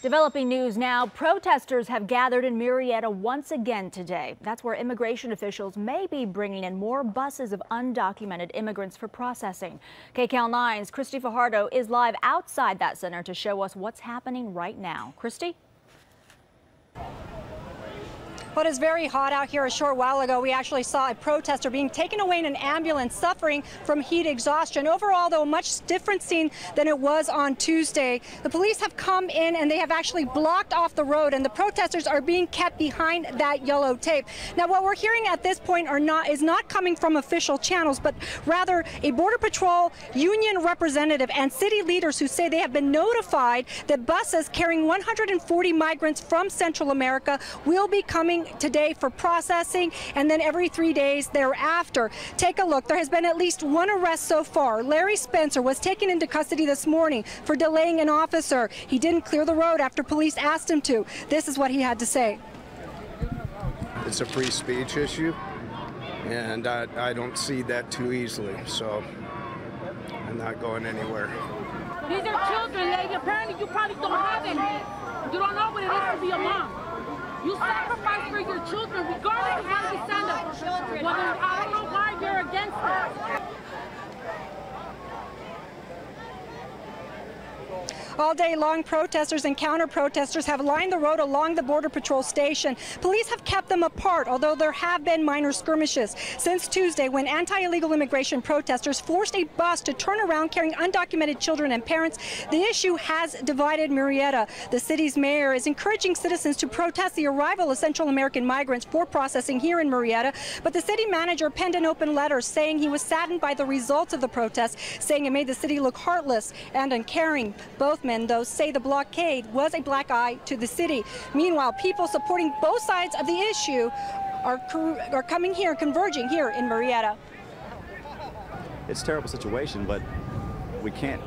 Developing news now, protesters have gathered in Murrieta once again today. That's where immigration officials may be bringing in more buses of undocumented immigrants for processing. KCAL 9's Cristy Fajardo is live outside that center to show us what's happening right now. Cristy? Well, it's very hot out here. A short while ago, we actually saw a protester being taken away in an ambulance suffering from heat exhaustion. Overall, though, a much different scene than it was on Tuesday. The police have come in and they have actually blocked off the road, and the protesters are being kept behind that yellow tape. Now, what we're hearing at this point is not coming from official channels, but rather a Border Patrol union representative and city leaders who say they have been notified that buses carrying 140 migrants from Central America will be coming today for processing, and then every 3 days thereafter. Take a look. There has been at least one arrest so far. Larry Spencer was taken into custody this morning for delaying an officer. He didn't clear the road after police asked him to. This is what he had to say. It's a free speech issue, and I don't see that too easily, so I'm not going anywhere. These are children, lady. Apparently you probably don't have any. You don't know what it is to be a mom. You sacrifice for your children regardless of where you stand up. Whether, I don't know why you're against it. All day long, protesters and counter-protesters have lined the road along the Border Patrol station. Police have kept them apart, although there have been minor skirmishes since Tuesday when anti-illegal immigration protesters forced a bus to turn around carrying undocumented children and parents. The issue has divided Murrieta. The city's mayor is encouraging citizens to protest the arrival of Central American migrants for processing here in Murrieta, but the city manager penned an open letter saying he was saddened by the results of the protests, saying it made the city look heartless and uncaring. Both men, though, say the blockade was a black eye to the city. Meanwhile, people supporting both sides of the issue are coming here, converging here in Murrieta. It's a terrible situation, but we can't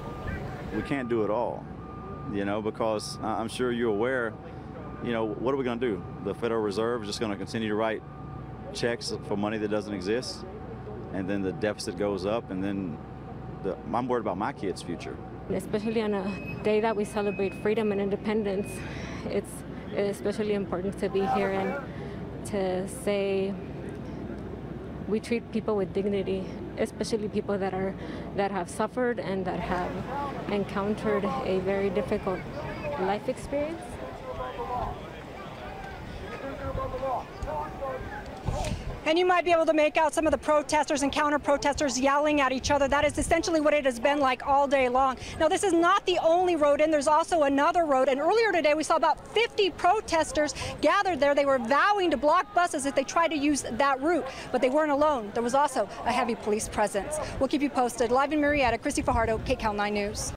do it all, you know, because I'm sure you're aware, you know, what are we going to do? The Federal Reserve is just going to continue to write checks for money that doesn't exist, and then the deficit goes up, and then I'm worried about my kids' future. Especially on a day that we celebrate freedom and independence, it's especially important to be here and to say we treat people with dignity, especially people that have suffered and that have encountered a very difficult life experience. And you might be able to make out some of the protesters and counter-protesters yelling at each other. That is essentially what it has been like all day long. Now, this is not the only road in. There's also another road. And earlier today, we saw about 50 protesters gathered there. They were vowing to block buses if they tried to use that route. But they weren't alone. There was also a heavy police presence. We'll keep you posted. Live in Murrieta, Cristy Fajardo, KCAL 9 News.